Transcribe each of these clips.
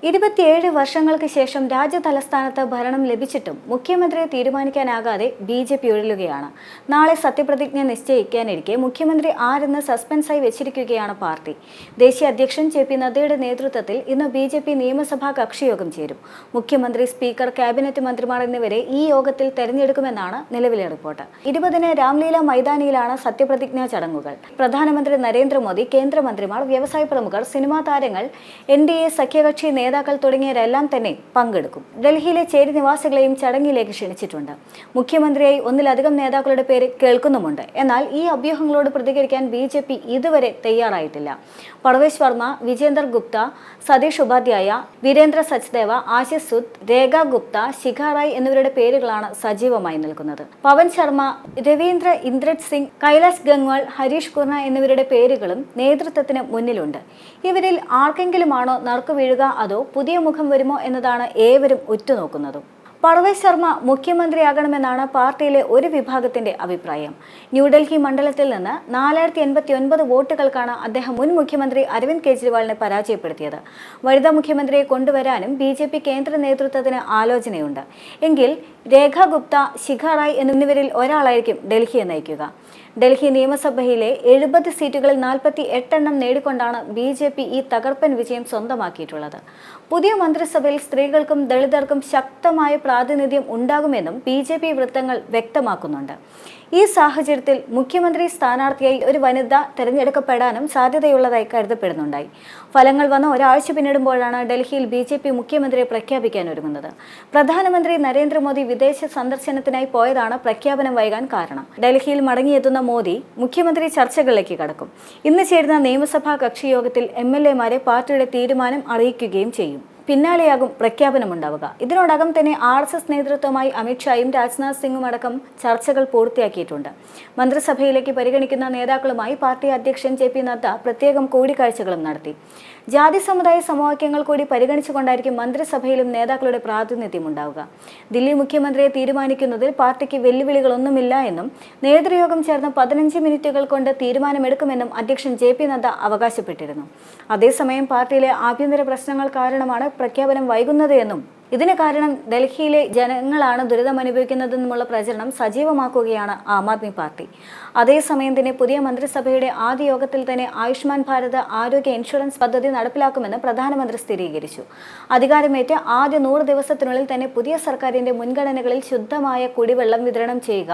27 വർഷങ്ങൾക്ക് ശേഷം രാജ്യതലസ്ഥാനത്ത് ഭരണം ലഭിച്ചിട്ടും മുഖ്യമന്ത്രിയെ തീരുമാനിക്കാനാകാതെ ബി.ജെ.പി. ഉഴലുകയാണ്. നാളെ സത്യപ്രതിജ്ഞ നിശ്ചയിക്കാനിരിക്കെ മുഖ്യമന്ത്രി ആരെന്ന് സസ്പെൻസായി വെച്ചിരിക്കുകയാണ് പാർട്ടി. ദേശീയ അധ്യക്ഷൻ ജെ.പി. നദ്ദയുടെ നേതൃത്വത്തിൽ ഇന്ന് ബി.ജെ.പി. നിയമസഭാ കക്ഷിയോഗം ചേരും. മുഖ്യമന്ത്രി, സ്പീക്കർ, ക്യാബിനറ്റ് മന്ത്രിമാർ എന്നിവരെ ഈ യോഗത്തിൽ തെരഞ്ഞെടുക്കുമെന്നാണ് നിലവിലെ റിപ്പോർട്ട്. 20-ന് രാംലീല മൈതാനിയിലാണ് സത്യപ്രതിജ്ഞാ ചടങ്ങുകൾ. പ്രധാനമന്ത്രി നരേന്ദ്രമോദി, കേന്ദ്രമന്ത്രിമാർ, വ്യവസായ പ്രമുഖർ, സിനിമാ താരങ്ങൾ, എൻ.ഡി.എ സഖ്യകക്ഷി നേതാക്കൾ തുടങ്ങിയവരെല്ലാം തന്നെ പങ്കെടുക്കും. ഡൽഹിയിലെ ചേരി നിവാസികളെയും ചടങ്ങിലേക്ക് ക്ഷണിച്ചിട്ടുണ്ട്. മുഖ്യമന്ത്രിയായി ഒന്നിലധികം നേതാക്കളുടെ പേര് കേൾക്കുന്നുമുണ്ട്. എന്നാൽ ഈ അഭ്യൂഹങ്ങളോട് പ്രതികരിക്കാൻ ബി.ജെ.പി. ഇതുവരെ തയ്യാറായിട്ടില്ല. പർവേഷ് വർമ്മ, വിജേന്ദർ ഗുപ്ത, സതീഷ് ഉപാധ്യായ, വീരേന്ദ്ര സച്ദേവ, ആശിഷ് സുദ്, രേഖ ഗുപ്ത, ശിഖ റായ് എന്നിവരുടെ പേരുകളാണ് സജീവമായി നിൽക്കുന്നത്. പവൻ ശർമ്മ, രവീന്ദ്ര ഇന്ദ്രജ് സിംഗ്, കൈലാസ് ഗംഗ്വാൾ, ഹരീഷ് കുർണ എന്നിവരുടെ പേരുകളും നേതൃത്വത്തിന് മുന്നിലുണ്ട്. ഇവരിൽ ആർക്കെങ്കിലുമാണോ നറുക്കു വീഴുക, അതോ പുതിയ മുഖം വരുമോ എന്നതാണ് ഏവരും ഉറ്റുനോക്കുന്നതും. പർവേഷ് ശർമ്മ മുഖ്യമന്ത്രിയാകണമെന്നാണ് പാർട്ടിയിലെ ഒരു വിഭാഗത്തിന്റെ അഭിപ്രായം. ന്യൂഡൽഹി മണ്ഡലത്തിൽ നിന്ന് 4089 വോട്ടുകൾക്കാണ് അദ്ദേഹം മുൻ മുഖ്യമന്ത്രി അരവിന്ദ് കെജ്രിവാളിനെ പരാജയപ്പെടുത്തിയത്. വനിതാ മുഖ്യമന്ത്രിയെ കൊണ്ടുവരാനും ബി.ജെ.പി. കേന്ദ്ര നേതൃത്വത്തിന് ആലോചനയുണ്ട്. എങ്കിൽ രേഖ ഗുപ്ത, ശിഖ റായ് എന്നിവരിൽ ഒരാളായിരിക്കും ഡൽഹിയെ നയിക്കുക. ഡൽഹി നിയമസഭയിലെ 70 സീറ്റുകളിൽ 48 എണ്ണം നേടിക്കൊണ്ടാണ് ബി.ജെ.പി. ഈ തകർപ്പൻ വിജയം സ്വന്തമാക്കിയിട്ടുള്ളത്. പുതിയ മന്ത്രിസഭയിൽ സ്ത്രീകൾക്കും ദളിതർക്കും ശക്തമായ പ്രാതിനിധ്യം ഉണ്ടാകുമെന്നും ബി.ജെ.പി. വൃത്തങ്ങൾ വ്യക്തമാക്കുന്നുണ്ട്. ഈ സാഹചര്യത്തിൽ മുഖ്യമന്ത്രി സ്ഥാനാർത്ഥിയായി ഒരു വനിത തെരഞ്ഞെടുക്കപ്പെടാനും സാധ്യതയുള്ളതായി കരുതപ്പെടുന്നുണ്ടായി. ഫലങ്ങൾ വന്ന ഒരാഴ്ച പിന്നിടുമ്പോഴാണ് ഡൽഹിയിൽ ബി.ജെ.പി. മുഖ്യമന്ത്രിയെ പ്രഖ്യാപിക്കാൻ ഒരുങ്ങുന്നത്. പ്രധാനമന്ത്രി നരേന്ദ്രമോദി വിദേശ സന്ദർശനത്തിനായി പോയതാണ് പ്രഖ്യാപനം വൈകാൻ കാരണം. ഡൽഹിയിൽ മടങ്ങിയെത്തുന്ന മോദി മുഖ്യമന്ത്രി ചർച്ചകളിലേക്ക് കടക്കും. ഇന്ന് ചേരുന്ന നിയമസഭാ കക്ഷിയോഗത്തിൽ എം.എൽ.എമാരെ പാർട്ടിയുടെ തീരുമാനം അറിയിക്കുകയും ചെയ്യും. പിന്നാലെയാകും പ്രഖ്യാപനമുണ്ടാവുക. ഇതിനോടകം തന്നെ RSS നേതൃത്വമായി അമിത്ഷായും രാജ്നാഥ് സിംഗും അടക്കം ചർച്ചകൾ പൂർത്തിയാക്കിയിട്ടുണ്ട്. മന്ത്രിസഭയിലേക്ക് പരിഗണിക്കുന്ന നേതാക്കളുമായി പാർട്ടി അധ്യക്ഷൻ ജെ.പി. നദ്ദ പ്രത്യേകം കൂടിക്കാഴ്ചകളും നടത്തി. ജാതി സമുദായ സമവാക്യങ്ങൾ കൂടി പരിഗണിച്ചുകൊണ്ടായിരിക്കും മന്ത്രിസഭയിലും നേതാക്കളുടെ പ്രാതിനിധ്യം ഉണ്ടാവുക. ദില്ലി മുഖ്യമന്ത്രിയെ തീരുമാനിക്കുന്നതിൽ പാർട്ടിക്ക് വെല്ലുവിളികളൊന്നുമില്ല എന്നും നേതൃയോഗം ചേർന്ന് 15 മിനിറ്റുകൾ കൊണ്ട് തീരുമാനമെടുക്കുമെന്നും അധ്യക്ഷൻ ജെ.പി. നദ്ദ അവകാശപ്പെട്ടിരുന്നു. അതേസമയം പാർട്ടിയിലെ ആഭ്യന്തര പ്രശ്നങ്ങൾ കാരണമാണ് പ്രഖ്യാപനം വൈകുന്നത് എന്നും ഇതിന് കാരണം ഡൽഹിയിലെ ജനങ്ങളാണ് ദുരിതമനുഭവിക്കുന്നതെന്നുമുള്ള പ്രചരണം സജീവമാക്കുകയാണ് ആം ആദ്മി പാർട്ടി. അതേസമയം തന്നെ പുതിയ മന്ത്രിസഭയുടെ ആദ്യ യോഗത്തിൽ തന്നെ ആയുഷ്മാൻ ഭാരത് ആരോഗ്യ ഇൻഷുറൻസ് പദ്ധതി നടപ്പിലാക്കുമെന്ന് പ്രധാനമന്ത്രി സ്ഥിരീകരിച്ചു. അധികാരമേറ്റ ആദ്യ 100 ദിവസത്തിനുള്ളിൽ തന്നെ പുതിയ സർക്കാരിന്റെ മുൻഗണനകളിൽ ശുദ്ധമായ കുടിവെള്ളം വിതരണം ചെയ്യുക,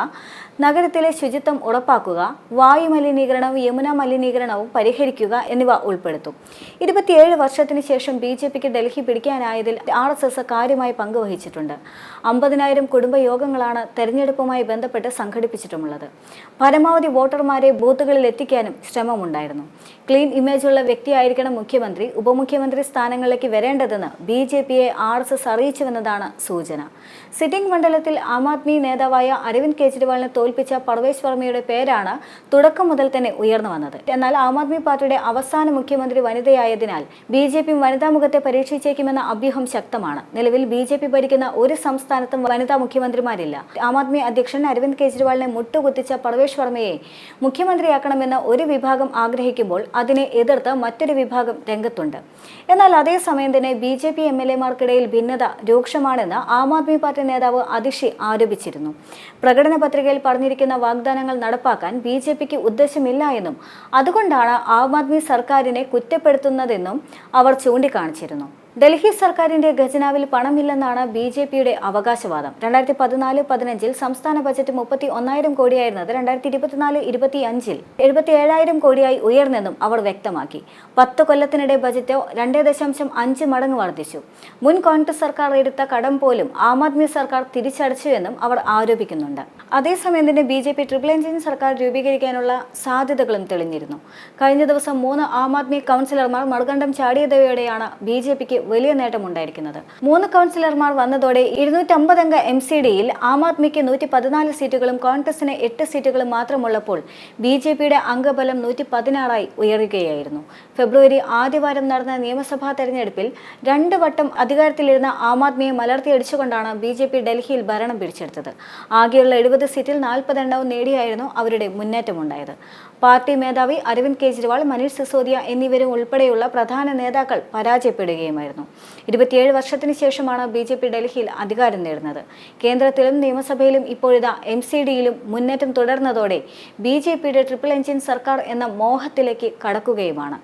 നഗരത്തിലെ ശുചിത്വം ഉറപ്പാക്കുക, വായു മലിനീകരണവും യമുന മലിനീകരണവും പരിഹരിക്കുക എന്നിവ ഉൾപ്പെടുത്തും. 27 വർഷത്തിന് ശേഷം ബി.ജെ.പിക്ക് ഡൽഹി പിടിക്കാനായതിൽ RSS കാര്യമായി പങ്കുവഹിച്ചിട്ടുണ്ട്. 50,000 കുടുംബയോഗങ്ങളാണ് തെരഞ്ഞെടുപ്പുമായി ബന്ധപ്പെട്ട് സംഘടിപ്പിച്ചിട്ടുമുള്ളത്. പരമാവധി വോട്ടർമാരെ ബൂത്തുകളിൽ എത്തിക്കാനും ശ്രമമുണ്ടായിരുന്നു. ക്ലീൻ ഇമേജുള്ള വ്യക്തിയായിരിക്കണം മുഖ്യമന്ത്രി, ഉപമുഖ്യമന്ത്രി സ്ഥാനങ്ങളിലേക്ക് വരേണ്ടതെന്ന് ബി.ജെ.പിയെ RSS അറിയിച്ചുവെന്നതാണ് സൂചന. സിറ്റിംഗ് മണ്ഡലത്തിൽ ആം ആദ്മി നേതാവായ അരവിന്ദ് കെജ്രിവാളിനെ തോൽപ്പിച്ച പർവേഷ് വർമ്മയുടെ പേരാണ് തുടക്കം മുതൽ തന്നെ ഉയർന്നു വന്നത്. എന്നാൽ ആം ആദ്മി പാർട്ടിയുടെ അവസാന മുഖ്യമന്ത്രി വനിതയായതിനാൽ ബി.ജെ.പി. വനിതാ മുഖത്തെ പരീക്ഷിച്ചേക്കുമെന്ന അഭ്യൂഹം ശക്തമാണ്. നിലവിൽ ബി.ജെ.പി. ഭരിക്കുന്ന ഒരു സംസ്ഥാനത്തും വനിതാ മുഖ്യമന്ത്രിമാരില്ല. ആം ആദ്മി അധ്യക്ഷൻ അരവിന്ദ് കെജ്രിവാളിനെ മുട്ടുകുത്തിച്ച പർവേഷ് വർമ്മയെ മുഖ്യമന്ത്രിയാക്കണമെന്ന് ഒരു വിഭാഗം ആഗ്രഹിക്കുമ്പോൾ അതിനെ എതിർത്ത് മറ്റൊരു വിഭാഗം രംഗത്തുണ്ട്. എന്നാൽ അതേസമയം തന്നെ ബി.ജെ.പി. എം.എൽ.എമാർക്കിടയിൽ ഭിന്നത രൂക്ഷമാണെന്ന് ആം ആദ്മി പാർട്ടി നേതാവ് അതിഷി ആരോപിച്ചിരുന്നു. പ്രകടന പത്രികയിൽ പറഞ്ഞിരിക്കുന്ന വാഗ്ദാനങ്ങൾ നടപ്പാക്കാൻ ബി.ജെ.പിക്ക് ഉദ്ദേശമില്ല എന്നും അതുകൊണ്ടാണ് ആം ആദ്മി സർക്കാരിനെ കുറ്റപ്പെടുത്തുന്നതെന്നും അവർ ചൂണ്ടിക്കാണിച്ചിരുന്നു. ഡൽഹി സർക്കാരിന്റെ ഖജനാവിൽ പണമില്ലെന്നാണ് ബി.ജെ.പിയുടെ അവകാശവാദം. 2014-15 സംസ്ഥാന ബജറ്റ് 31,000 കോടിയായിരുന്നത് 2024-25 77,000 കോടിയായി ഉയർന്നെന്നും അവർ വ്യക്തമാക്കി. 10 കൊല്ലത്തിനിടെ ബജറ്റ് 2.5 മടങ്ങ് വർദ്ധിച്ചു. മുൻ കോൺഗ്രസ് സർക്കാർ എടുത്ത കടം പോലും ആം ആദ്മി സർക്കാർ തിരിച്ചടച്ചുവെന്നും അവർ ആരോപിക്കുന്നുണ്ട്. അതേസമയം തന്നെ ബി.ജെ.പി. ട്രിപ്പിൾ എഞ്ചിൻ സർക്കാർ രൂപീകരിക്കാനുള്ള സാധ്യതകളും തെളിഞ്ഞിരുന്നു. കഴിഞ്ഞ ദിവസം 3 ആം ആദ്മി കൗൺസിലർമാർ മറുകണ്ഠം ചാടിയതോടെയാണ് ബി.ജെ.പിക്ക് വലിയ നേട്ടമുണ്ടായിരിക്കുന്നത്. 3 കൗൺസിലർമാർ വന്നതോടെ 250 അംഗ MCDയിൽ ആം ആദ്മിക്ക് 114 സീറ്റുകളും കോൺഗ്രസിന് 8 സീറ്റുകളും മാത്രമുള്ളപ്പോൾ ബി.ജെ.പിയുടെ അംഗബലം 116 ഉയരുകയായിരുന്നു. ഫെബ്രുവരി ആദ്യവാരം നടന്ന നിയമസഭാ തെരഞ്ഞെടുപ്പിൽ 2 വട്ടം അധികാരത്തിലിരുന്ന ആം ആദ്മിയെ മലർത്തിയടിച്ചുകൊണ്ടാണ് ബി.ജെ.പി. ഡൽഹിയിൽ ഭരണം പിടിച്ചെടുത്തത്. ആകെയുള്ള 70 സീറ്റിൽ 40 എണ്ണവും നേടിയായിരുന്നു അവരുടെ മുന്നേറ്റമുണ്ടായത്. പാർട്ടി മേധാവി അരവിന്ദ് കെജ്രിവാൾ, മനീഷ് സിസോദിയ എന്നിവരും ഉൾപ്പെടെയുള്ള പ്രധാന നേതാക്കൾ പരാജയപ്പെടുകയുമായിരുന്നു. 27 വർഷത്തിന് ശേഷമാണ് BJP ഡൽഹിയിൽ അധികാരം നേടുന്നത്. കേന്ദ്രത്തിലും നിയമസഭയിലും ഇപ്പോഴിതാ MCDയിലും മുന്നേറ്റം തുടർന്നതോടെ BJPയുടെ ട്രിപ്പിൾ എഞ്ചിൻ സർക്കാർ എന്ന മോഹത്തിലേക്ക് കടക്കുകയുമാണ്.